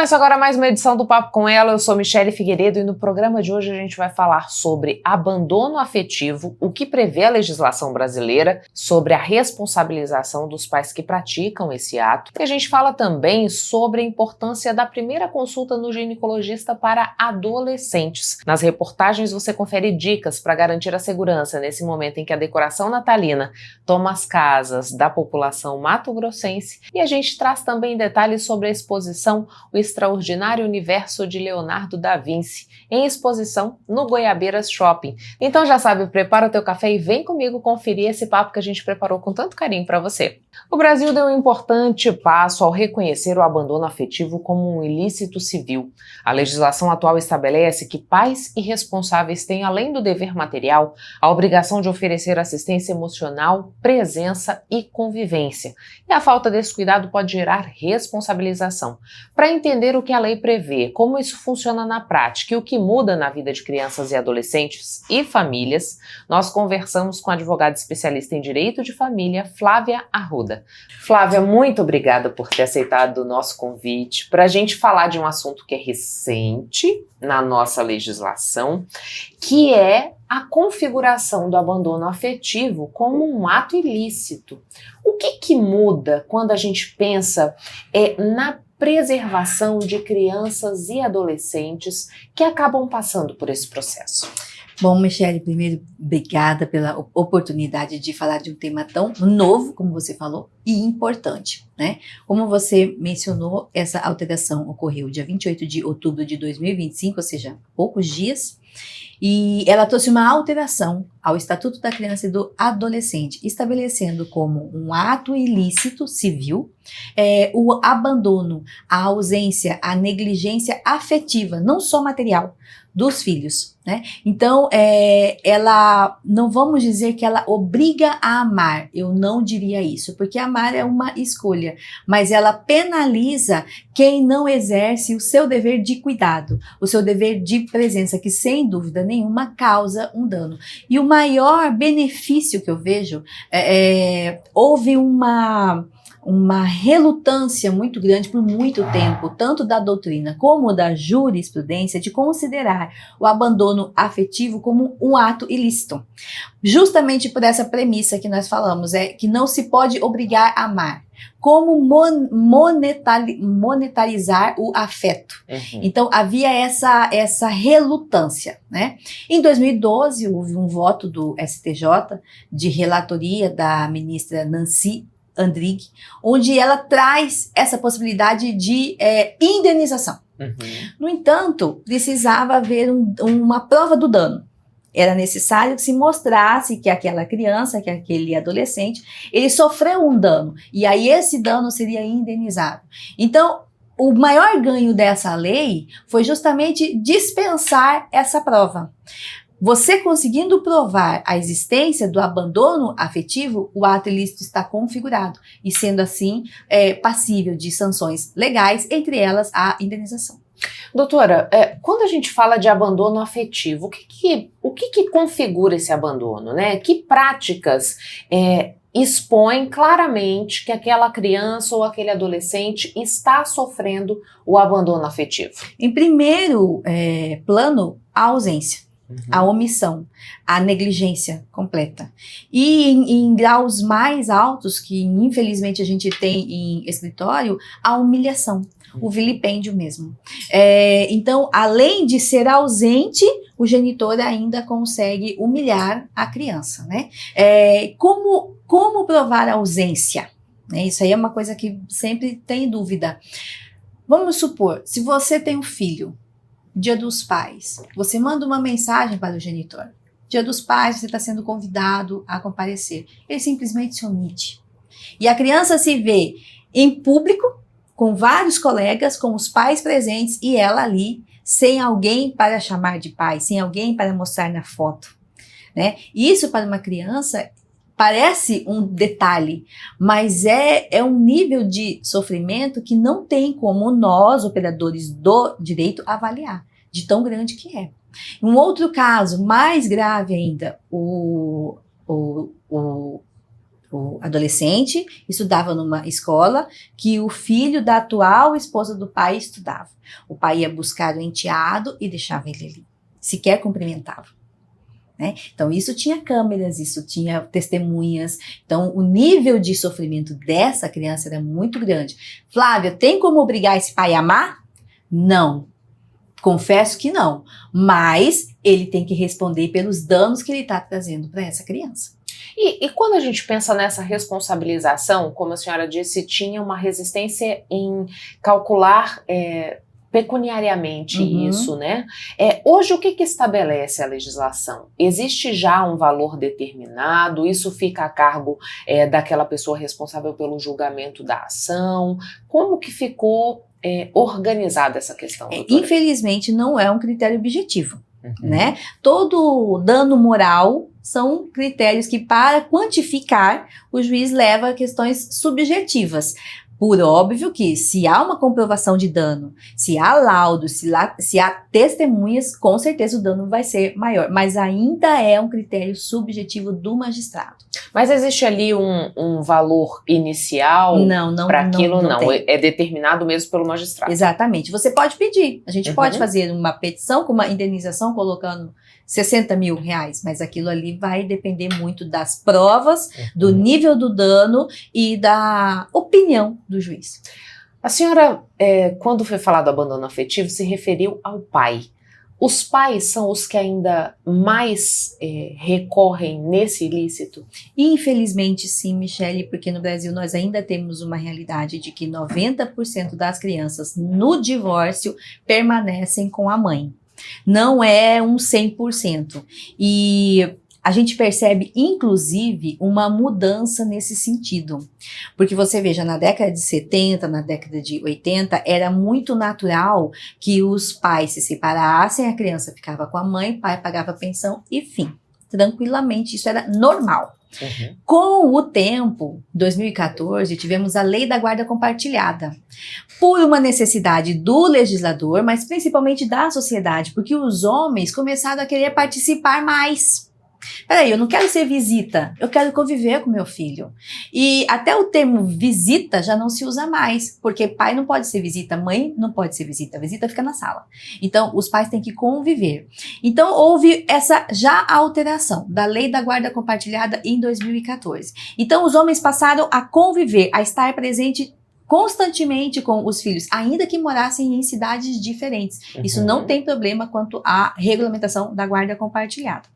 Começa agora mais uma edição do Papo com Ela, eu sou Michele Figueiredo e no programa de hoje a gente vai falar sobre abandono afetivo, o que prevê a legislação brasileira, sobre a responsabilização dos pais que praticam esse ato. E a gente fala também sobre a importância da primeira consulta no ginecologista para adolescentes. Nas reportagens você confere dicas para garantir a segurança nesse momento em que a decoração natalina toma as casas da população mato-grossense e a gente traz também detalhes sobre a exposição O Extraordinário Universo de Leonardo da Vinci, em exposição no Goiabeiras Shopping. Então já sabe, prepara o teu café e vem comigo conferir esse papo que a gente preparou com tanto carinho para você. O Brasil deu um importante passo ao reconhecer o abandono afetivo como um ilícito civil. A legislação atual estabelece que pais e responsáveis têm, além do dever material, a obrigação de oferecer assistência emocional, presença e convivência. E a falta desse cuidado pode gerar responsabilização. Para entender o que a lei prevê, como isso funciona na prática e o que muda na vida de crianças e adolescentes e famílias, nós conversamos com a advogada especialista em direito de família, Flávia Arruda. Flávia, muito obrigada por ter aceitado o nosso convite para a gente falar de um assunto que é recente na nossa legislação, que é a configuração do abandono afetivo como um ato ilícito. O que muda quando a gente pensa na preservação de crianças e adolescentes que acabam passando por esse processo? Bom, Michele, primeiro, obrigada pela oportunidade de falar de um tema tão novo, como você falou, e importante, né? Como você mencionou, essa alteração ocorreu dia 28 de outubro de 2025, ou seja, poucos dias, e ela trouxe uma alteração ao Estatuto da Criança e do Adolescente, estabelecendo como um ato ilícito civil o abandono, a ausência, a negligência afetiva, não só material, dos filhos, né? Então, ela, não vamos dizer que ela obriga a amar, eu não diria isso, porque amar é uma escolha, mas ela penaliza quem não exerce o seu dever de cuidado, o seu dever de presença, que sem dúvida nenhuma causa um dano. E o maior benefício que eu vejo, houve uma relutância muito grande por muito tempo, tanto da doutrina como da jurisprudência, de considerar o abandono afetivo como um ato ilícito. Justamente por essa premissa que nós falamos, que não se pode obrigar a amar. Como monetarizar o afeto. Uhum. Então, havia essa relutância, né? Em 2012, houve um voto do STJ, de relatoria da ministra Nancy Andrighi, onde ela traz essa possibilidade de indenização. Uhum. No entanto, precisava haver uma prova do dano. Era necessário que se mostrasse que aquela criança, que aquele adolescente, ele sofreu um dano, e aí esse dano seria indenizado. Então, o maior ganho dessa lei foi justamente dispensar essa prova. Você conseguindo provar a existência do abandono afetivo, o ato ilícito está configurado e, sendo assim, passível de sanções legais, entre elas a indenização. Doutora, quando a gente fala de abandono afetivo, o que configura esse abandono, né? Que práticas expõem claramente que aquela criança ou aquele adolescente está sofrendo o abandono afetivo? Em primeiro plano, a ausência. A omissão, a negligência completa. E em graus mais altos, que infelizmente a gente tem em escritório, a humilhação, o vilipêndio mesmo. Então, além de ser ausente, o genitor ainda consegue humilhar a criança, né? Como provar a ausência? Isso aí é uma coisa que sempre tem dúvida. Vamos supor, se você tem um filho, Dia dos Pais, você manda uma mensagem para o genitor. Dia dos Pais, você está sendo convidado a comparecer. Ele simplesmente se omite. E a criança se vê em público, com vários colegas, com os pais presentes, e ela ali, sem alguém para chamar de pai, sem alguém para mostrar na foto, né? Isso para uma criança parece um detalhe, mas é um nível de sofrimento que não tem como nós, operadores do direito, avaliar, de tão grande que é. Um outro caso, mais grave ainda, O adolescente estudava numa escola que o filho da atual esposa do pai estudava. O pai ia buscar o enteado e deixava ele ali. Sequer cumprimentava. Né? Então, isso tinha câmeras, isso tinha testemunhas. Então, o nível de sofrimento dessa criança era muito grande. Flávia, tem como obrigar esse pai a amar? Não. Confesso que não. Mas ele tem que responder pelos danos que ele está trazendo para essa criança. E quando a gente pensa nessa responsabilização, como a senhora disse, tinha uma resistência em calcular pecuniariamente isso, né? Hoje, o que estabelece a legislação? Existe já um valor determinado? Isso fica a cargo daquela pessoa responsável pelo julgamento da ação? Como que ficou organizada essa questão, doutora? Infelizmente, não é um critério objetivo. Né? Todo dano moral são critérios que, para quantificar, o juiz leva a questões subjetivas. Por óbvio que, se há uma comprovação de dano, se há laudo, se há testemunhas, com certeza o dano vai ser maior. Mas ainda é um critério subjetivo do magistrado. Mas existe ali um valor inicial para aquilo? Não. É determinado mesmo pelo magistrado. Exatamente. Você pode pedir. A gente pode fazer uma petição com uma indenização colocando 60 mil reais, mas aquilo ali vai depender muito das provas, do nível do dano e da opinião do juiz. A senhora, quando foi falado do abandono afetivo, se referiu ao pai. Os pais são os que ainda mais recorrem nesse ilícito? Infelizmente sim, Michele, porque no Brasil nós ainda temos uma realidade de que 90% das crianças no divórcio permanecem com a mãe. Não é um 100%. E a gente percebe, inclusive, uma mudança nesse sentido. Porque você veja, na década de 70, na década de 80, era muito natural que os pais se separassem, a criança ficava com a mãe, o pai pagava pensão e fim. Tranquilamente, isso era normal. Com o tempo, em 2014, tivemos a Lei da Guarda Compartilhada, por uma necessidade do legislador, mas principalmente da sociedade, porque os homens começaram a querer participar mais. Peraí, eu não quero ser visita, eu quero conviver com meu filho. E até o termo visita já não se usa mais, porque pai não pode ser visita, mãe não pode ser visita, a visita fica na sala. Então, os pais têm que conviver. Então, houve essa já alteração da Lei da Guarda Compartilhada em 2014. Então, os homens passaram a conviver, a estar presente constantemente com os filhos, ainda que morassem em cidades diferentes. Isso não tem problema quanto à regulamentação da guarda compartilhada.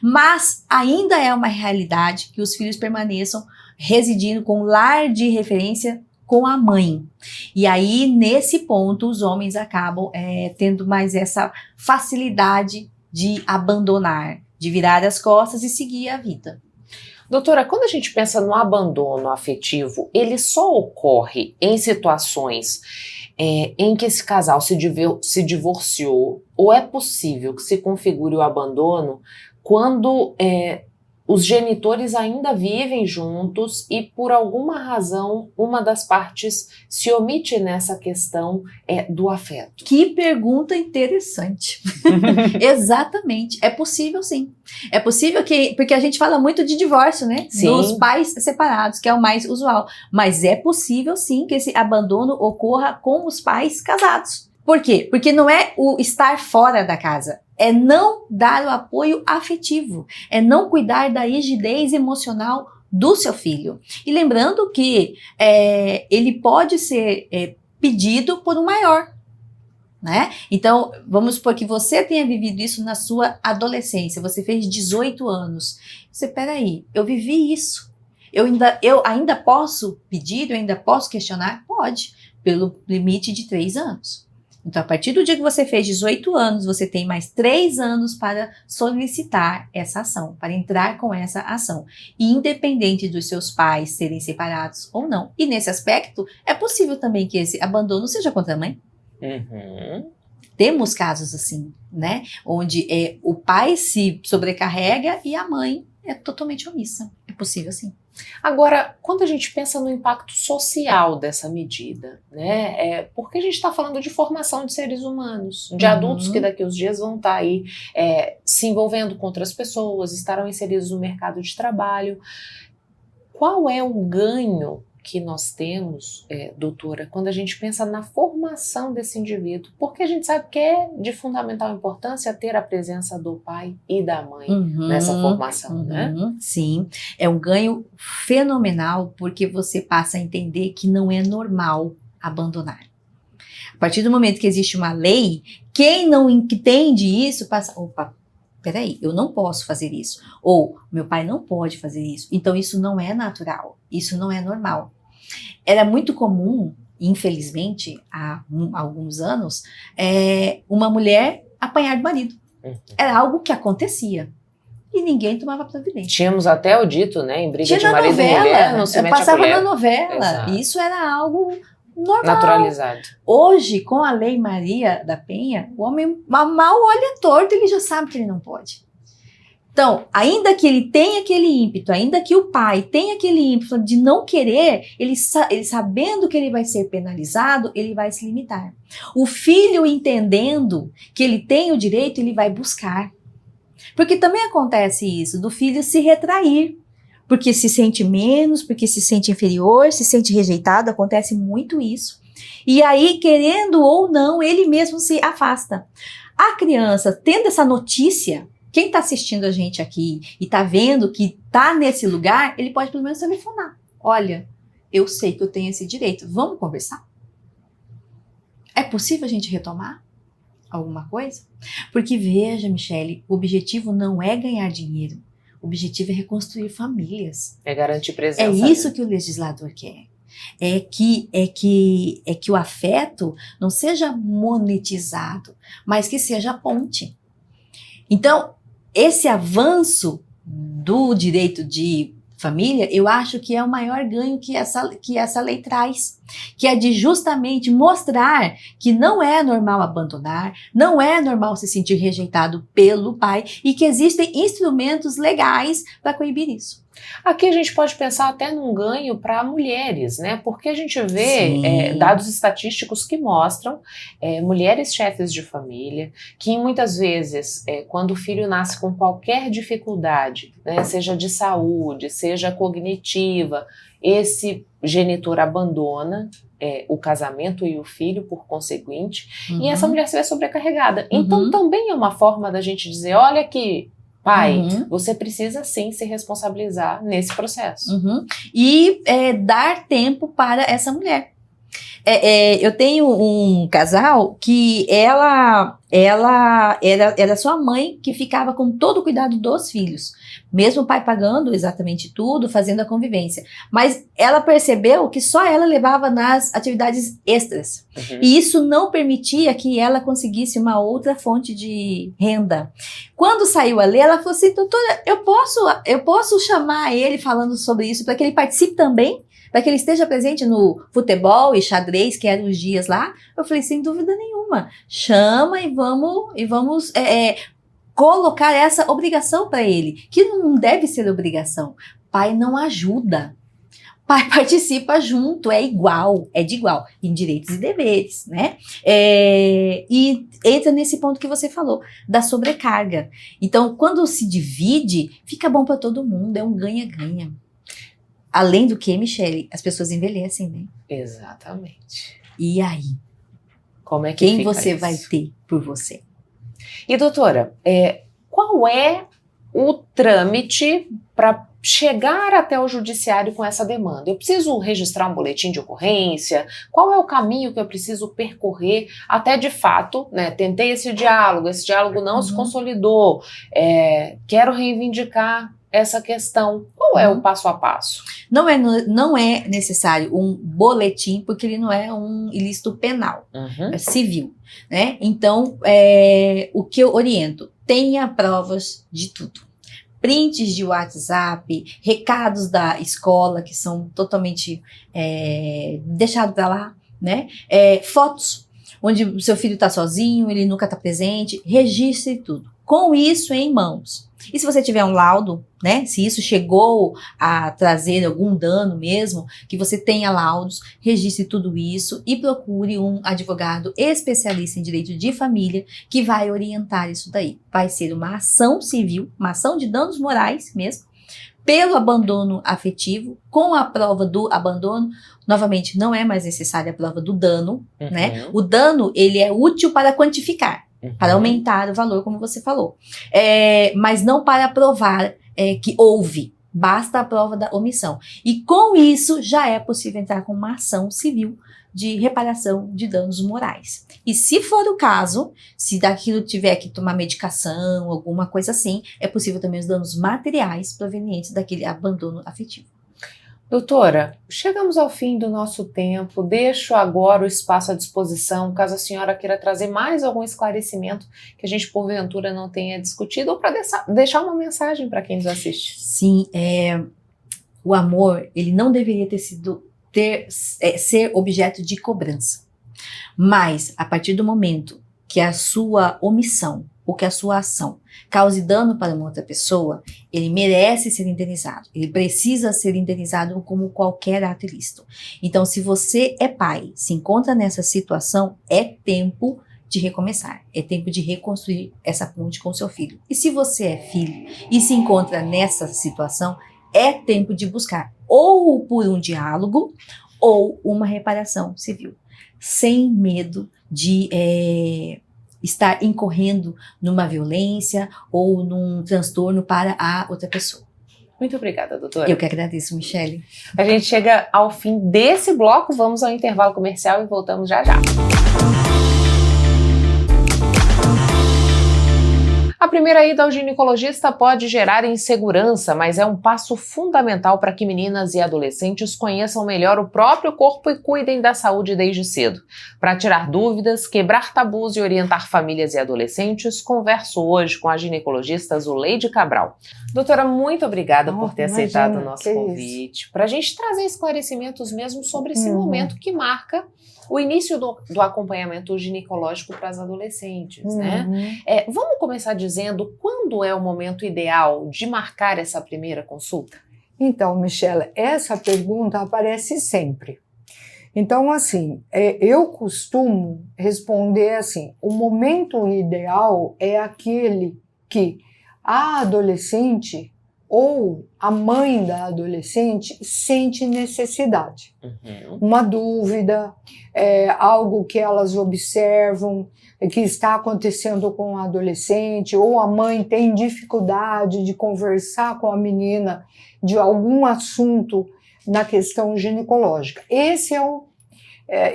Mas ainda é uma realidade que os filhos permaneçam residindo com lar de referência com a mãe. E aí, nesse ponto, os homens acabam tendo mais essa facilidade de abandonar, de virar as costas e seguir a vida. Doutora, quando a gente pensa no abandono afetivo, ele só ocorre em situações em que esse casal se divorciou, ou é possível que se configure o abandono quando os genitores ainda vivem juntos e, por alguma razão, uma das partes se omite nessa questão do afeto? Que pergunta interessante. Exatamente. É possível, sim. É possível porque a gente fala muito de divórcio, né? Sim. Dos pais separados, que é o mais usual. Mas é possível, sim, que esse abandono ocorra com os pais casados. Por quê? Porque não é o estar fora da casa. É não dar o apoio afetivo, é não cuidar da rigidez emocional do seu filho. E lembrando que ele pode ser pedido por um maior, né? Então, vamos supor que você tenha vivido isso na sua adolescência, você fez 18 anos. Você, peraí, eu vivi isso. Eu ainda posso pedir, eu ainda posso questionar? Pode, pelo limite de 3 anos. Então, a partir do dia que você fez 18 anos, você tem mais 3 anos para solicitar essa ação, para entrar com essa ação, independente dos seus pais serem separados ou não. E nesse aspecto, é possível também que esse abandono seja contra a mãe. Temos casos assim, né? Onde o pai se sobrecarrega e a mãe é totalmente omissa. É possível sim. Agora, quando a gente pensa no impacto social dessa medida, né, porque a gente está falando de formação de seres humanos, de adultos que daqui a uns dias vão estar aí se envolvendo com outras pessoas, estarão inseridos no mercado de trabalho. Qual é o ganho que nós temos, doutora, quando a gente pensa na formação desse indivíduo? Porque a gente sabe que é de fundamental importância ter a presença do pai e da mãe nessa formação, né? Sim, é um ganho fenomenal, porque você passa a entender que não é normal abandonar. A partir do momento que existe uma lei, quem não entende isso passa, opa, peraí, eu não posso fazer isso, ou meu pai não pode fazer isso, então isso não é natural, isso não é normal. Era muito comum, infelizmente, há alguns anos, uma mulher apanhar do marido. Era algo que acontecia. E ninguém tomava providência. Tínhamos até o dito, né, em briga de marido e mulher, não se mete a colher. Passava na novela. Exato. Isso era algo normal. Naturalizado. Hoje, com a Lei Maria da Penha, o homem mal olha torto, ele já sabe que ele não pode. Então, ainda que ele tenha aquele ímpeto, ainda que o pai tenha aquele ímpeto de não querer, ele sabendo que ele vai ser penalizado, ele vai se limitar. O filho entendendo que ele tem o direito, ele vai buscar. Porque também acontece isso, do filho se retrair, porque se sente menos, porque se sente inferior, se sente rejeitado, acontece muito isso. E aí, querendo ou não, ele mesmo se afasta. A criança, tendo essa notícia, quem está assistindo a gente aqui e está vendo que está nesse lugar, ele pode pelo menos telefonar. Olha, eu sei que eu tenho esse direito, vamos conversar? É possível a gente retomar alguma coisa? Porque veja, Michele, o objetivo não é ganhar dinheiro, o objetivo é reconstruir famílias. É garantir presença. É isso que o legislador quer. É que o afeto não seja monetizado, mas que seja a ponte. Então, esse avanço do direito de família, eu acho que é o maior ganho que essa lei traz, que é de justamente mostrar que não é normal abandonar, não é normal se sentir rejeitado pelo pai e que existem instrumentos legais para coibir isso. Aqui a gente pode pensar até num ganho para mulheres, né? Porque a gente vê dados estatísticos que mostram mulheres chefes de família que muitas vezes, quando o filho nasce com qualquer dificuldade, né, seja de saúde, seja cognitiva, esse genitor abandona o casamento e o filho por conseguinte, e essa mulher se vê sobrecarregada. Então também é uma forma da gente dizer, olha aqui, pai, você precisa sim se responsabilizar nesse processo. E dar tempo para essa mulher. Eu tenho um casal que ela era sua mãe que ficava com todo o cuidado dos filhos. Mesmo o pai pagando exatamente tudo, fazendo a convivência. Mas ela percebeu que só ela levava nas atividades extras. E isso não permitia que ela conseguisse uma outra fonte de renda. Quando saiu a lei, ela falou assim, doutora, eu posso chamar ele falando sobre isso para que ele participe também? Para que ele esteja presente no futebol e xadrez, que eram os dias lá? Eu falei, sem dúvida nenhuma. Chama e vamos colocar essa obrigação para ele, que não deve ser obrigação. Pai não ajuda. Pai participa junto, é de igual, em direitos e deveres, né? E entra nesse ponto que você falou, da sobrecarga. Então, quando se divide, fica bom para todo mundo, é um ganha-ganha. Além do que, Michele, as pessoas envelhecem, né? Exatamente. E aí? Como é que quem fica você isso? vai ter por você? E doutora, qual é o trâmite para chegar até o judiciário com essa demanda? Eu preciso registrar um boletim de ocorrência? Qual é o caminho que eu preciso percorrer até de fato, né? Tentei esse diálogo não se consolidou, quero reivindicar essa questão. Qual é o passo a passo? Não é necessário um boletim, porque ele não é um ilícito penal, é civil, né? Então, o que eu oriento? Tenha provas de tudo. Prints de WhatsApp, recados da escola que são totalmente deixados para lá, né? Fotos, onde o seu filho está sozinho, ele nunca está presente, registre tudo. Com isso em mãos. E se você tiver um laudo, né, se isso chegou a trazer algum dano mesmo, que você tenha laudos, registre tudo isso e procure um advogado especialista em direito de família que vai orientar isso daí. Vai ser uma ação civil, uma ação de danos morais mesmo, pelo abandono afetivo, com a prova do abandono, novamente, não é mais necessária a prova do dano, né? O dano, ele é útil para quantificar, para aumentar o valor, como você falou. Mas não para provar que houve. Basta a prova da omissão. E com isso, já é possível entrar com uma ação civil de reparação de danos morais. E se for o caso, se daquilo tiver que tomar medicação, alguma coisa assim, é possível também os danos materiais provenientes daquele abandono afetivo. Doutora, chegamos ao fim do nosso tempo, deixo agora o espaço à disposição, caso a senhora queira trazer mais algum esclarecimento que a gente porventura não tenha discutido, ou para deixar uma mensagem para quem nos assiste. Sim, o amor, ele não deveria ser objeto de cobrança, mas a partir do momento que a sua omissão ou que a sua ação cause dano para uma outra pessoa, ele merece ser indenizado. Ele precisa ser indenizado como qualquer ato ilícito. Então, se você é pai, se encontra nessa situação, é tempo de recomeçar. É tempo de reconstruir essa ponte com seu filho. E se você é filho e se encontra nessa situação, é tempo de buscar ou por um diálogo ou uma reparação civil, sem medo de estar incorrendo numa violência ou num transtorno para a outra pessoa. Muito obrigada, doutora. Eu que agradeço, Michele. A gente chega ao fim desse bloco, vamos ao intervalo comercial e voltamos já já. A primeira ida ao ginecologista pode gerar insegurança, mas é um passo fundamental para que meninas e adolescentes conheçam melhor o próprio corpo e cuidem da saúde desde cedo. Para tirar dúvidas, quebrar tabus e orientar famílias e adolescentes, converso hoje com a ginecologista Zuleide Cabral. Doutora, muito obrigada por ter aceitado o nosso convite, para a gente trazer esclarecimentos mesmo sobre esse momento que marca o início do acompanhamento ginecológico para as adolescentes, né? Vamos começar dizendo quando é o momento ideal de marcar essa primeira consulta? Então, Michele, essa pergunta aparece sempre. Então, assim, eu costumo responder assim, o momento ideal é aquele que a adolescente ou a mãe da adolescente sente necessidade. Uma dúvida, algo que elas observam que está acontecendo com a adolescente, ou a mãe tem dificuldade de conversar com a menina de algum assunto na questão ginecológica. Esse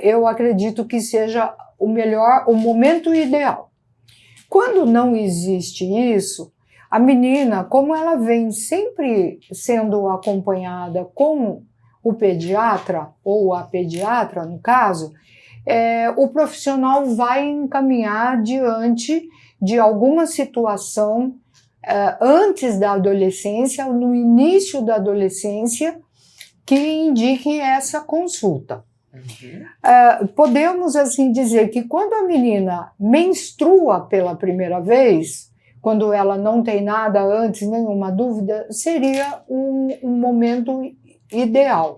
eu acredito que seja o momento ideal. Quando não existe isso, a menina, como ela vem sempre sendo acompanhada com o pediatra, ou a pediatra, no caso, o profissional vai encaminhar diante de alguma situação antes da adolescência, ou no início da adolescência, que indique essa consulta. Podemos, assim, dizer que quando a menina menstrua pela primeira vez, quando ela não tem nada antes, nenhuma dúvida, seria um momento ideal.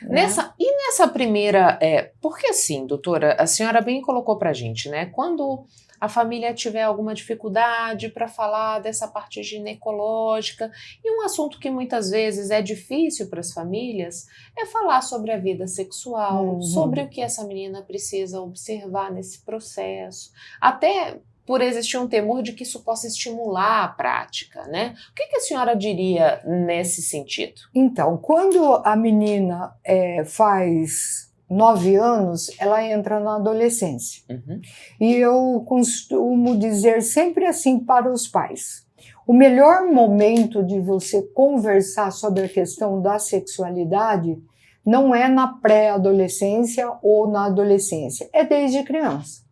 Nessa primeira... porque assim, doutora, a senhora bem colocou pra gente, né? Quando a família tiver alguma dificuldade para falar dessa parte ginecológica, e um assunto que muitas vezes é difícil para as famílias, é falar sobre a vida sexual, sobre o que essa menina precisa observar nesse processo, até por existir um temor de que isso possa estimular a prática, né? O que a senhora diria nesse sentido? Então, quando a menina faz 9 anos, ela entra na adolescência. E eu costumo dizer sempre assim para os pais: o melhor momento de você conversar sobre a questão da sexualidade não é na pré-adolescência ou na adolescência, é desde criança.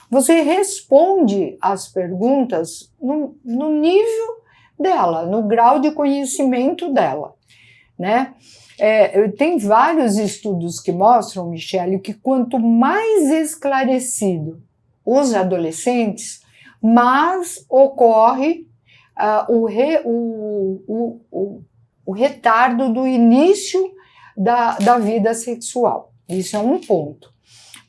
Você responde as perguntas no nível dela, no grau de conhecimento dela, né? Tem vários estudos que mostram, Michele, que quanto mais esclarecido os adolescentes, mais ocorre o retardo do início da vida sexual. Isso é um ponto.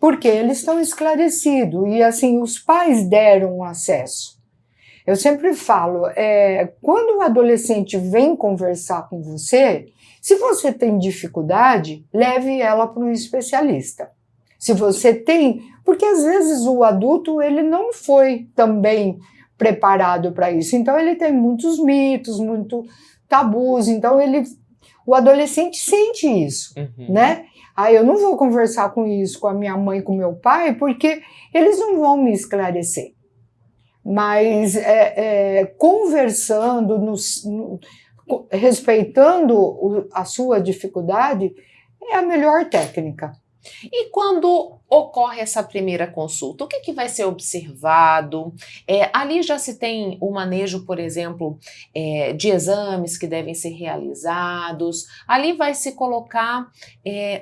Porque eles estão esclarecidos e, assim, os pais deram acesso. Eu sempre falo, quando o adolescente vem conversar com você, se você tem dificuldade, leve ela para um especialista. Se você tem, porque às vezes o adulto ele não foi também preparado para isso, então ele tem muitos mitos, muitos tabus, então o adolescente sente isso, né? Eu não vou conversar com isso com a minha mãe, com meu pai, porque eles não vão me esclarecer. Mas conversando, respeitando a sua dificuldade, é a melhor técnica. E quando ocorre essa primeira consulta, o que vai ser observado? Ali já se tem o manejo, por exemplo, de exames que devem ser realizados. Ali vai se colocar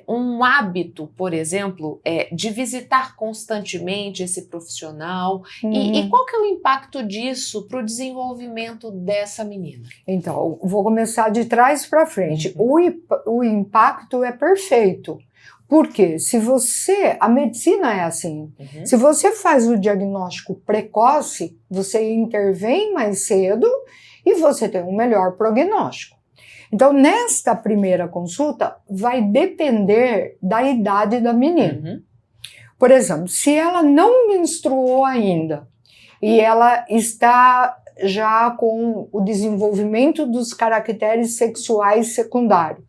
um hábito, por exemplo, de visitar constantemente esse profissional. E qual que é o impacto disso para o desenvolvimento dessa menina? Então, vou começar de trás para frente. O impacto é perfeito. Porque a medicina é assim, se você faz o diagnóstico precoce, você intervém mais cedo e você tem um melhor prognóstico. Então, nesta primeira consulta, vai depender da idade da menina. Por exemplo, se ela não menstruou ainda e ela está já com o desenvolvimento dos caracteres sexuais secundários,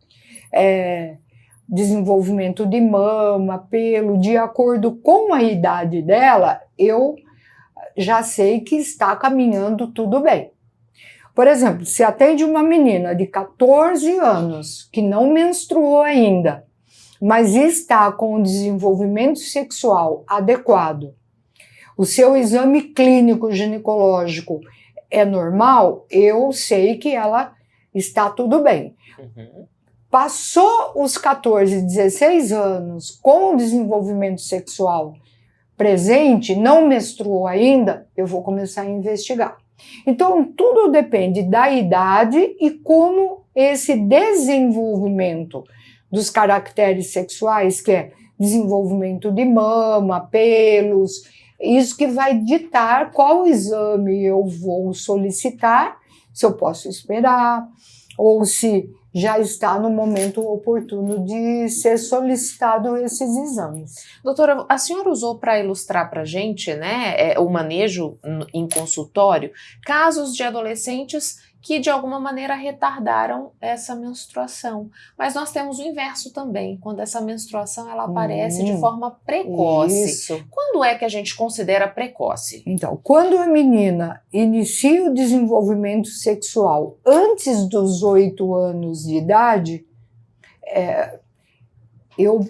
desenvolvimento de mama, pelo, de acordo com a idade dela, eu já sei que está caminhando tudo bem. Por exemplo, se atende uma menina de 14 anos que não menstruou ainda, mas está com o desenvolvimento sexual adequado, o seu exame clínico ginecológico é normal, eu sei que ela está tudo bem. Passou os 14, 16 anos com o desenvolvimento sexual presente, não menstruou ainda, eu vou começar a investigar. Então, tudo depende da idade e como esse desenvolvimento dos caracteres sexuais, que é desenvolvimento de mama, pelos, isso que vai ditar qual exame eu vou solicitar, se eu posso esperar, ou se já está no momento oportuno de ser solicitado esses exames. Doutora, a senhora usou para ilustrar para a gente, né, o manejo em consultório, casos de adolescentes que de alguma maneira retardaram essa menstruação. Mas nós temos o inverso também, quando essa menstruação ela aparece de forma precoce. Isso. Quando é que a gente considera precoce? Então, quando a menina inicia o desenvolvimento sexual antes dos 8 anos de idade, eu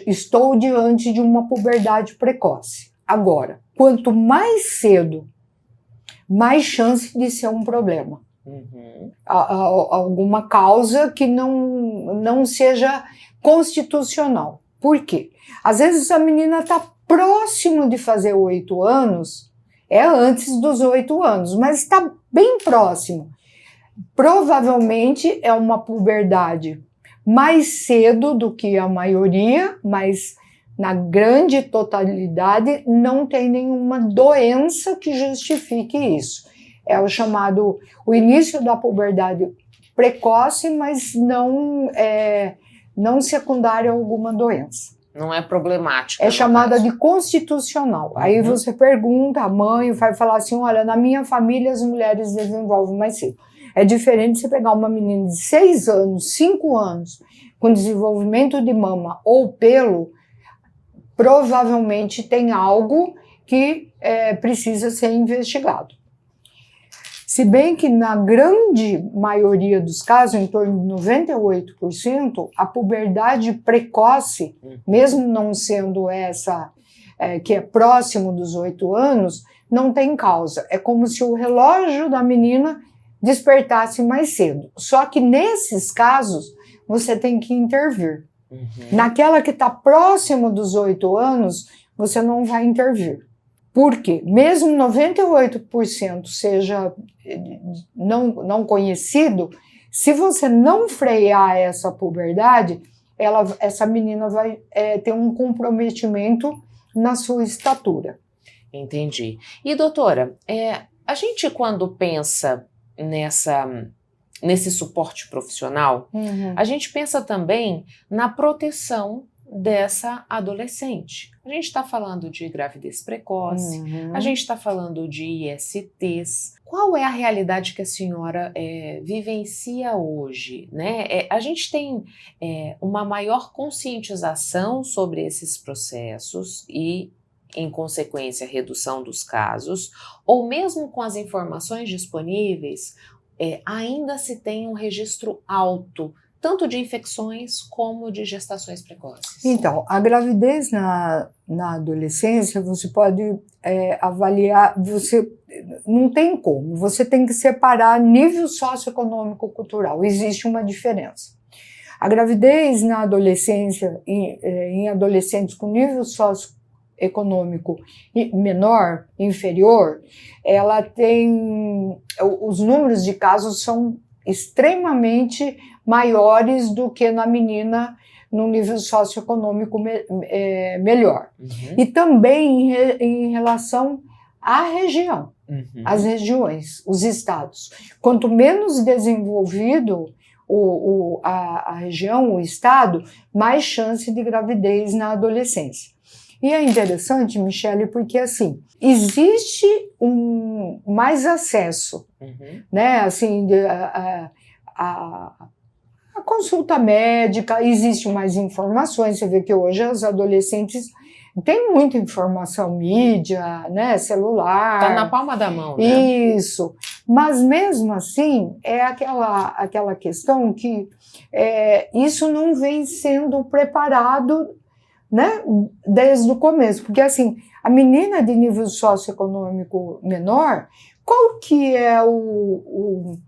estou diante de uma puberdade precoce. Agora, quanto mais cedo, mais chance de ser um problema. Alguma causa que não seja constitucional. Por quê? Às vezes a menina está próximo de fazer 8 anos, antes dos 8 anos, mas está bem próximo. Provavelmente é uma puberdade mais cedo do que a maioria, mas na grande totalidade não tem nenhuma doença que justifique isso. É o início da puberdade precoce, mas não secundária a alguma doença. Não é problemática. É chamada de constitucional. Aí você pergunta, a mãe vai falar assim, olha, na minha família as mulheres desenvolvem mais cedo. É diferente você pegar uma menina de 6 anos, 5 anos, com desenvolvimento de mama ou pelo, provavelmente tem algo que precisa ser investigado. Se bem que na grande maioria dos casos, em torno de 98%, a puberdade precoce, mesmo não sendo essa que é próximo dos 8 anos, não tem causa. É como se o relógio da menina despertasse mais cedo. Só que nesses casos, você tem que intervir. Naquela que está próximo dos 8 anos, você não vai intervir. Por quê? Mesmo 98% seja não conhecido, se você não frear essa puberdade, essa menina vai ter um comprometimento na sua estatura. Entendi. E doutora, A gente, quando pensa nesse suporte profissional, a gente pensa também na proteção dessa adolescente. A gente está falando de gravidez precoce, a gente está falando de ISTs. Qual é a realidade que a senhora vivencia hoje, né? A gente tem uma maior conscientização sobre esses processos e, em consequência, redução dos casos, ou mesmo com as informações disponíveis, ainda se tem um registro alto, tanto de infecções como de gestações precoces? Então, a gravidez na adolescência, você pode avaliar, não tem como, você tem que separar nível socioeconômico-cultural, existe uma diferença. A gravidez na adolescência, em adolescentes com nível socioeconômico menor, inferior, ela tem, os números de casos são extremamente maiores do que na menina no nível socioeconômico melhor. E também em relação à região, as regiões, os estados. Quanto menos desenvolvido a região, o estado, mais chance de gravidez na adolescência. E é interessante, Michele, porque assim, existe mais acesso, né? Assim, a consulta médica, existe mais informações. Você vê que hoje as adolescentes têm muita informação, mídia, né, celular. Está na palma da mão, né? Isso. Mas mesmo assim, é aquela questão que isso não vem sendo preparado, né, desde o começo. Porque assim, a menina de nível socioeconômico menor, qual que é o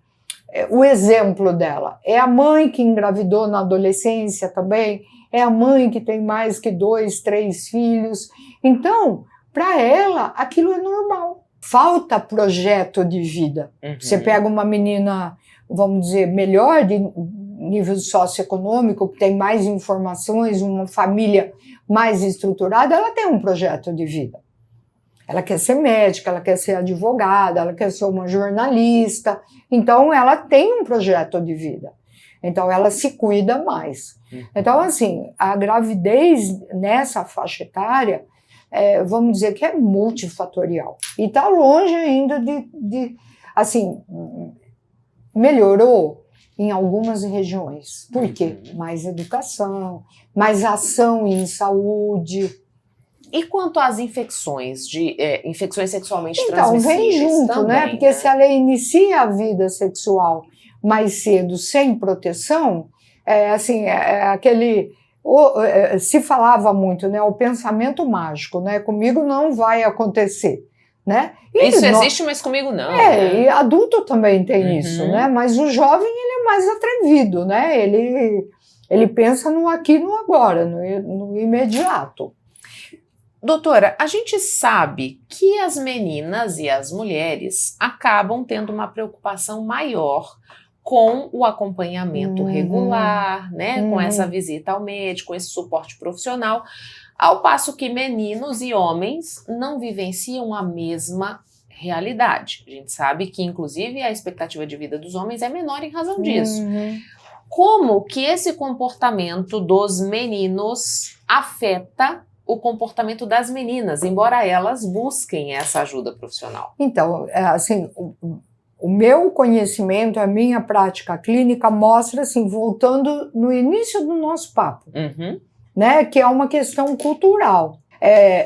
exemplo dela? É a mãe que engravidou na adolescência também, é a mãe que tem mais que 2, 3 filhos. Então, para ela, aquilo é normal. Falta projeto de vida. Você pega uma menina, vamos dizer, melhor de nível socioeconômico, que tem mais informações, uma família mais estruturada, ela tem um projeto de vida. Ela quer ser médica, ela quer ser advogada, ela quer ser uma jornalista. Então, ela tem um projeto de vida. Então, ela se cuida mais. Então, assim, a gravidez nessa faixa etária, vamos dizer que é multifatorial. E está longe ainda assim, melhorou em algumas regiões. Por quê? Mais educação, mais ação em saúde. E quanto às infecções, infecções sexualmente então, transmissíveis? Vem junto, também, né? Porque se ela inicia a vida sexual mais cedo, sem proteção, se falava muito, né? O pensamento mágico, né? Comigo não vai acontecer, né? Isso existe, mas comigo não. E adulto também tem isso, né? Mas o jovem, ele é mais atrevido, né? Ele pensa no aqui e no agora, no imediato. Doutora, a gente sabe que as meninas e as mulheres acabam tendo uma preocupação maior com o acompanhamento regular, né? Com essa visita ao médico, esse suporte profissional, ao passo que meninos e homens não vivenciam a mesma realidade. A gente sabe que, inclusive, a expectativa de vida dos homens é menor em razão disso. Como que esse comportamento dos meninos afeta o comportamento das meninas, embora elas busquem essa ajuda profissional? Então, assim, o meu conhecimento, a minha prática clínica mostra, assim, voltando no início do nosso papo, né, que é uma questão cultural.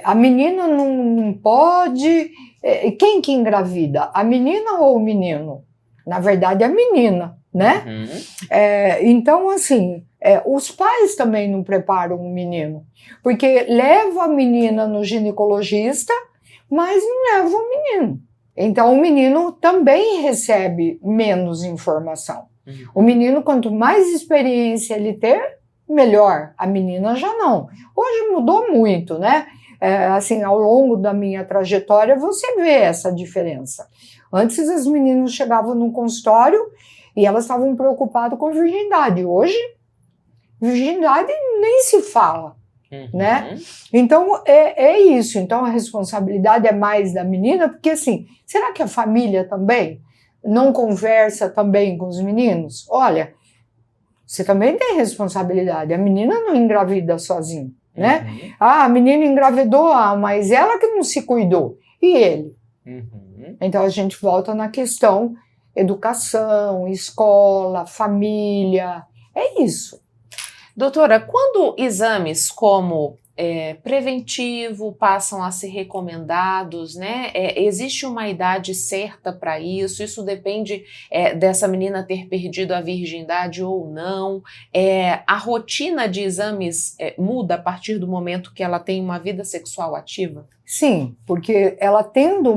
A menina não pode... quem que engravida? A menina ou o menino? Na verdade, a menina, né? Então, assim, os pais também não preparam o menino, porque leva a menina no ginecologista, mas não leva o menino. Então, o menino também recebe menos informação. O menino, quanto mais experiência ele ter, melhor. A menina já não. Hoje mudou muito, né? Assim, ao longo da minha trajetória, você vê essa diferença. Antes, as meninas chegavam no consultório e elas estavam preocupadas com virgindade. Hoje, virgindade nem se fala. né? Então, é isso. Então, a responsabilidade é mais da menina, porque assim, será que a família também não conversa também com os meninos? Olha, você também tem responsabilidade, a menina não engravida sozinha, né? A menina engravidou, mas ela que não se cuidou. E ele? Então, a gente volta na questão educação, escola, família, é isso. Doutora, quando exames como preventivo passam a ser recomendados, né? Existe uma idade certa para isso? Isso depende dessa menina ter perdido a virgindade ou não? A rotina de exames muda a partir do momento que ela tem uma vida sexual ativa? Sim, porque ela tendo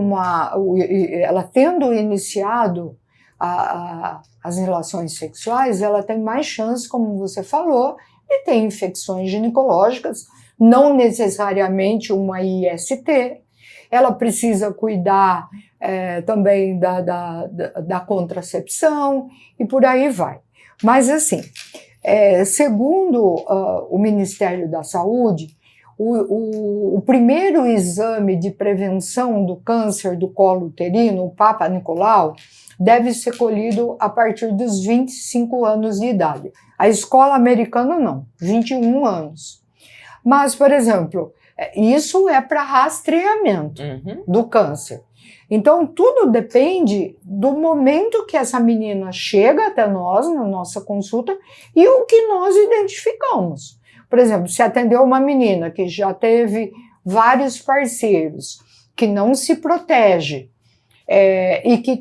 iniciado as relações sexuais, ela tem mais chance, como você falou, de ter infecções ginecológicas, não necessariamente uma IST. Ela precisa cuidar também da contracepção e por aí vai. Mas assim, segundo o Ministério da Saúde, o primeiro exame de prevenção do câncer do colo uterino, o Papa Nicolau, deve ser colhido a partir dos 25 anos de idade. A escola americana não, 21 anos. Mas, por exemplo, isso é para rastreamento do câncer. Então, tudo depende do momento que essa menina chega até nós, na nossa consulta, e o que nós identificamos. Por exemplo, se atendeu uma menina que já teve vários parceiros, que não se protege, e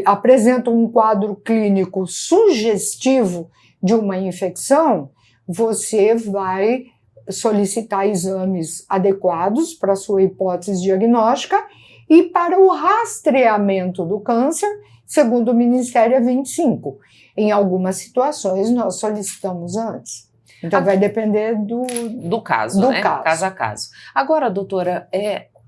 apresenta um quadro clínico sugestivo de uma infecção, você vai solicitar exames adequados para a sua hipótese diagnóstica e para o rastreamento do câncer, segundo o Ministério, é 25. Em algumas situações, nós solicitamos antes. Então, vai depender do caso, né? Caso a caso. Agora, doutora,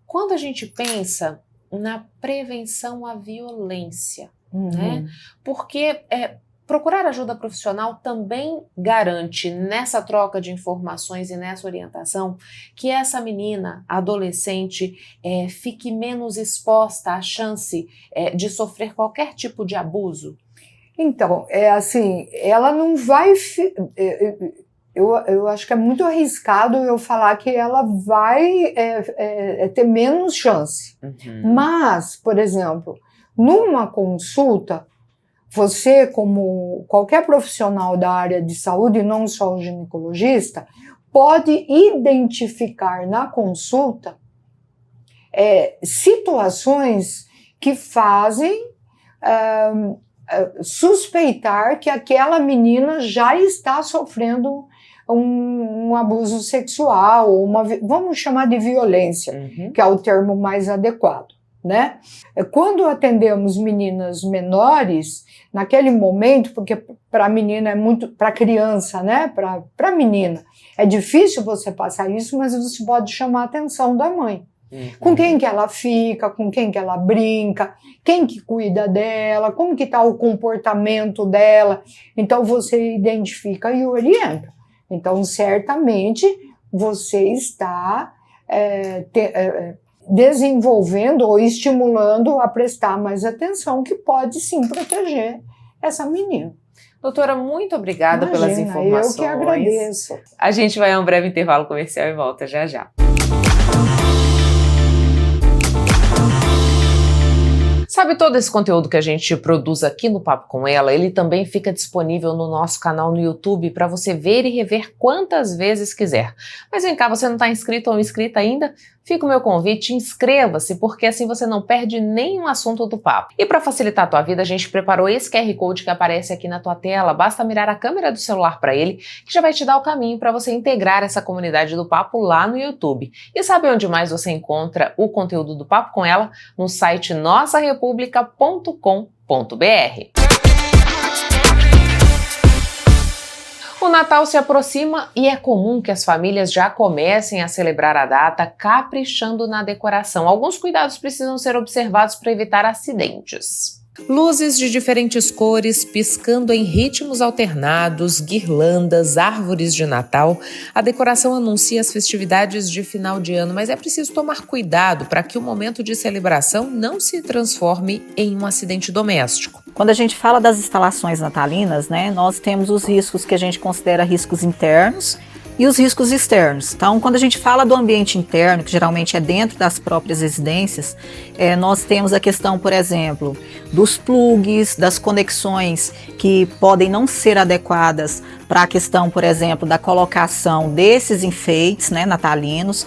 quando a gente pensa na prevenção à violência, né? Porque procurar ajuda profissional também garante, nessa troca de informações e nessa orientação, que essa menina, adolescente, fique menos exposta à chance de sofrer qualquer tipo de abuso? Então, assim, ela não vai... Eu acho que é muito arriscado eu falar que ela vai ter menos chance. Mas, por exemplo, numa consulta, você, como qualquer profissional da área de saúde, não só o ginecologista, pode identificar na consulta situações que fazem suspeitar que aquela menina já está sofrendo um abuso sexual, vamos chamar de violência, que é o termo mais adequado, né? Quando atendemos meninas menores, naquele momento, porque para a menina é muito, para a criança, né? Para a menina, é difícil você passar isso, mas você pode chamar a atenção da mãe. Com quem que ela fica, com quem que ela brinca, quem que cuida dela, como que está o comportamento dela. Então, você identifica e orienta. Então, certamente, você está desenvolvendo ou estimulando a prestar mais atenção, que pode sim proteger essa menina. Doutora, muito obrigada pelas informações. Eu que agradeço. A gente vai a um breve intervalo comercial e volta já já. Sabe, todo esse conteúdo que a gente produz aqui no Papo com Ela, ele também fica disponível no nosso canal no YouTube para você ver e rever quantas vezes quiser. Mas vem cá, você não está inscrito ou inscrita ainda? Fica o meu convite, inscreva-se, porque assim você não perde nenhum assunto do papo. E para facilitar a tua vida, a gente preparou esse QR Code que aparece aqui na tua tela. Basta mirar a câmera do celular para ele, que já vai te dar o caminho para você integrar essa comunidade do Papo lá no YouTube. E sabe onde mais você encontra o conteúdo do Papo com Ela? No site nossarepublica.com.br. O Natal se aproxima e é comum que as famílias já comecem a celebrar a data caprichando na decoração. Alguns cuidados precisam ser observados para evitar acidentes. Luzes de diferentes cores piscando em ritmos alternados, guirlandas, árvores de Natal. A decoração anuncia as festividades de final de ano, mas é preciso tomar cuidado para que o momento de celebração não se transforme em um acidente doméstico. Quando a gente fala das instalações natalinas, né, nós temos os riscos que a gente considera riscos internos e os riscos externos. Então, quando a gente fala do ambiente interno, que geralmente é dentro das próprias residências, nós temos a questão, por exemplo, dos plugs, das conexões que podem não ser adequadas para a questão, por exemplo, da colocação desses enfeites, né, natalinos,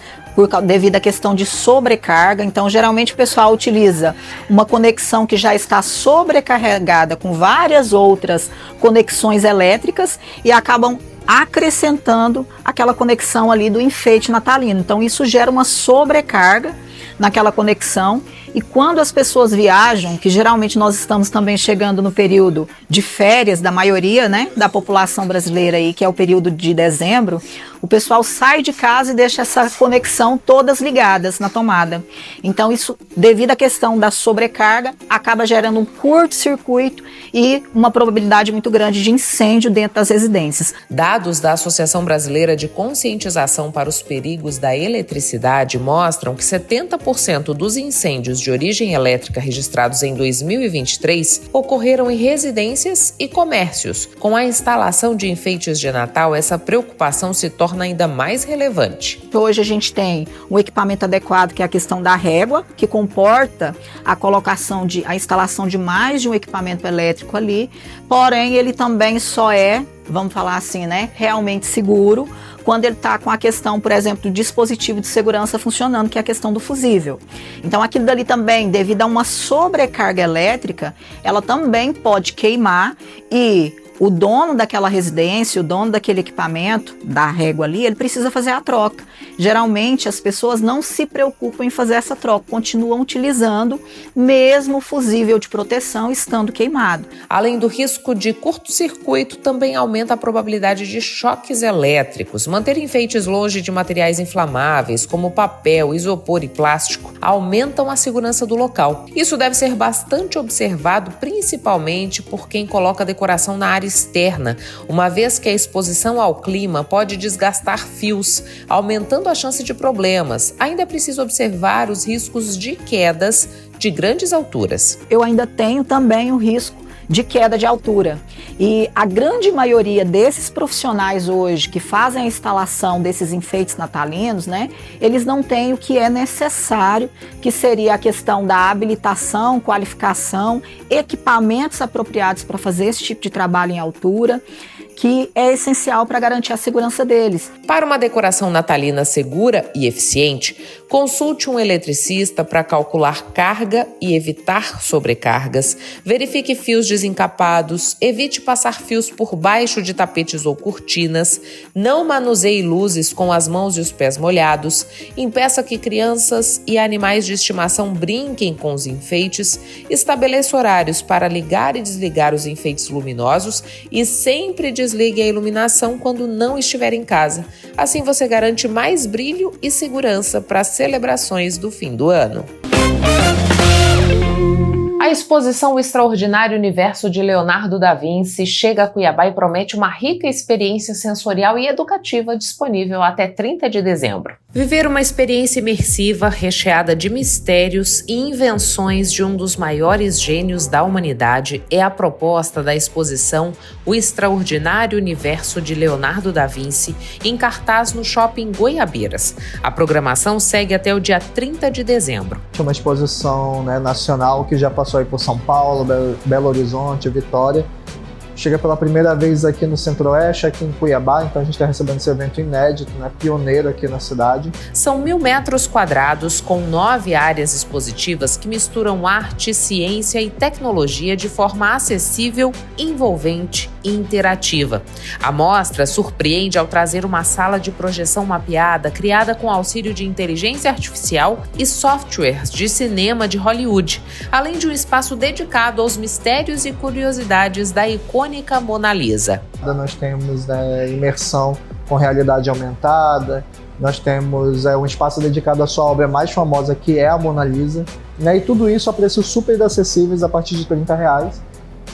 devido à questão de sobrecarga. Então, geralmente o pessoal utiliza uma conexão que já está sobrecarregada com várias outras conexões elétricas e acabam acrescentando aquela conexão ali do enfeite natalino. Então isso gera uma sobrecarga naquela conexão, e quando as pessoas viajam, que geralmente nós estamos também chegando no período de férias da maioria, né, da população brasileira aí, que é o período de dezembro, o pessoal sai de casa e deixa essa conexão todas ligadas na tomada. Então isso, devido à questão da sobrecarga, acaba gerando um curto-circuito e uma probabilidade muito grande de incêndio dentro das residências. Dados da Associação Brasileira de Conscientização para os Perigos da Eletricidade mostram que 70% dos incêndios de origem elétrica registrados em 2023 ocorreram em residências e comércios. Com a instalação de enfeites de Natal, essa preocupação se torna ainda mais relevante. Hoje a gente tem um equipamento adequado, que é a questão da régua, que comporta a instalação de mais de um equipamento elétrico ali, porém ele também só é, vamos falar assim, né, realmente seguro quando ele está com a questão, por exemplo, do dispositivo de segurança funcionando, que é a questão do fusível. Então aquilo dali também, devido a uma sobrecarga elétrica, ela também pode queimar, e o dono daquela residência, o dono daquele equipamento, da régua ali, ele precisa fazer a troca. Geralmente as pessoas não se preocupam em fazer essa troca, continuam utilizando mesmo o fusível de proteção estando queimado. Além do risco de curto-circuito, também aumenta a probabilidade de choques elétricos. Manter enfeites longe de materiais inflamáveis, como papel, isopor e plástico, aumentam a segurança do local. Isso deve ser bastante observado, principalmente por quem coloca decoração na área externa, uma vez que a exposição ao clima pode desgastar fios, aumentando a chance de problemas. Ainda é preciso observar os riscos de quedas de grandes alturas. Eu ainda tenho também o risco de queda de altura. E a grande maioria desses profissionais hoje que fazem a instalação desses enfeites natalinos, né, eles não têm o que é necessário, que seria a questão da habilitação, qualificação, equipamentos apropriados para fazer esse tipo de trabalho em altura, que é essencial para garantir a segurança deles. Para uma decoração natalina segura e eficiente, consulte um eletricista para calcular carga e evitar sobrecargas, verifique fios desencapados, evite passar fios por baixo de tapetes ou cortinas, não manuseie luzes com as mãos e os pés molhados, impeça que crianças e animais de estimação brinquem com os enfeites, estabeleça horários para ligar e desligar os enfeites luminosos e sempre desligue a iluminação quando não estiver em casa. Assim você garante mais brilho e segurança para as celebrações do fim do ano. A exposição O Extraordinário Universo de Leonardo da Vinci chega a Cuiabá e promete uma rica experiência sensorial e educativa disponível até 30 de dezembro. Viver uma experiência imersiva recheada de mistérios e invenções de um dos maiores gênios da humanidade é a proposta da exposição O Extraordinário Universo de Leonardo da Vinci, em cartaz no Shopping Goiabeiras. A programação segue até o dia 30 de dezembro. É uma exposição, nacional que já passou aí por São Paulo, Belo Horizonte, Vitória. Chega pela primeira vez aqui no Centro-Oeste, aqui em Cuiabá, então a gente está recebendo esse evento inédito, pioneiro aqui na cidade. São 1.000 metros quadrados com 9 áreas expositivas que misturam arte, ciência e tecnologia de forma acessível, envolvente e interativa. A mostra surpreende ao trazer uma sala de projeção mapeada criada com auxílio de inteligência artificial e softwares de cinema de Hollywood, além de um espaço dedicado aos mistérios e curiosidades da icônica Mona Lisa. Nós temos imersão com realidade aumentada, Nós temos um espaço dedicado à sua obra mais famosa, que é a Mona Lisa, né? E tudo isso a preços super acessíveis a partir de R$30.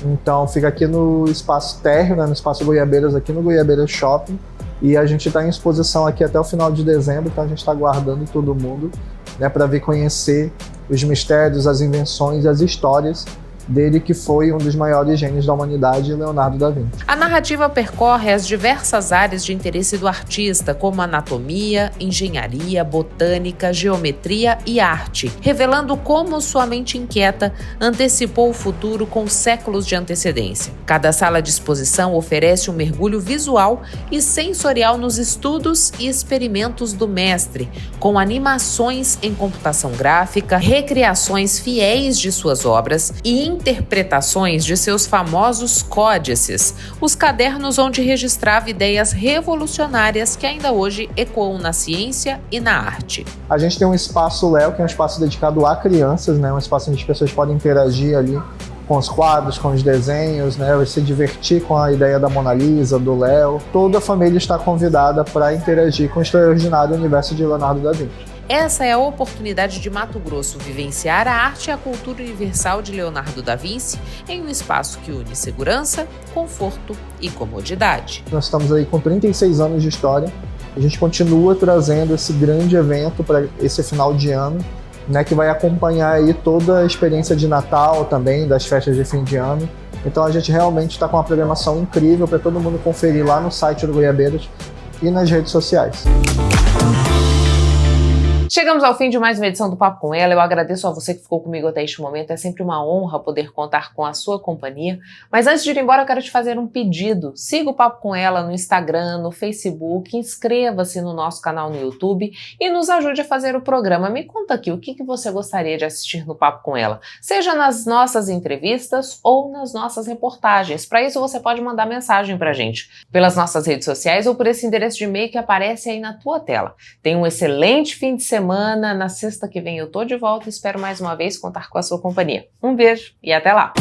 Então fica aqui no espaço térreo, né? No espaço Goiabeiras, aqui no Goiabeiras Shopping. E a gente está em exposição aqui até o final de dezembro, então a gente está aguardando todo mundo, né, para vir conhecer os mistérios, as invenções e as histórias dele, que foi um dos maiores gênios da humanidade, Leonardo da Vinci. A narrativa percorre as diversas áreas de interesse do artista, como anatomia, engenharia, botânica, geometria e arte, revelando como sua mente inquieta antecipou o futuro com séculos de antecedência. Cada sala de exposição oferece um mergulho visual e sensorial nos estudos e experimentos do mestre, com animações em computação gráfica, recriações fiéis de suas obras e interpretações de seus famosos códices, os cadernos onde registrava ideias revolucionárias que ainda hoje ecoam na ciência e na arte. A gente tem um espaço Léo, que é um espaço dedicado a crianças, né? Um espaço onde as pessoas podem interagir ali com os quadros, com os desenhos, né? Se divertir com a ideia da Mona Lisa, do Léo. Toda a família está convidada para interagir com o extraordinário universo de Leonardo da Vinci. Essa é a oportunidade de Mato Grosso vivenciar a arte e a cultura universal de Leonardo da Vinci em um espaço que une segurança, conforto e comodidade. Nós estamos aí com 36 anos de história. A gente continua trazendo esse grande evento para esse final de ano, né, que vai acompanhar aí toda a experiência de Natal também, das festas de fim de ano. Então a gente realmente está com uma programação incrível para todo mundo conferir lá no site do Goiabeiras e nas redes sociais. Chegamos ao fim de mais uma edição do Papo com Ela. Eu agradeço a você que ficou comigo até este momento. É sempre uma honra poder contar com a sua companhia. Mas antes de ir embora, eu quero te fazer um pedido. Siga o Papo com Ela no Instagram, no Facebook, inscreva-se no nosso canal no YouTube e nos ajude a fazer o programa. Me conta aqui o que você gostaria de assistir no Papo com Ela, seja nas nossas entrevistas ou nas nossas reportagens. Para isso, você pode mandar mensagem pra gente pelas nossas redes sociais ou por esse endereço de e-mail que aparece aí na tua tela. Tenha um excelente fim de semana. Na sexta que vem eu tô de volta e espero mais uma vez contar com a sua companhia. Um beijo e até lá!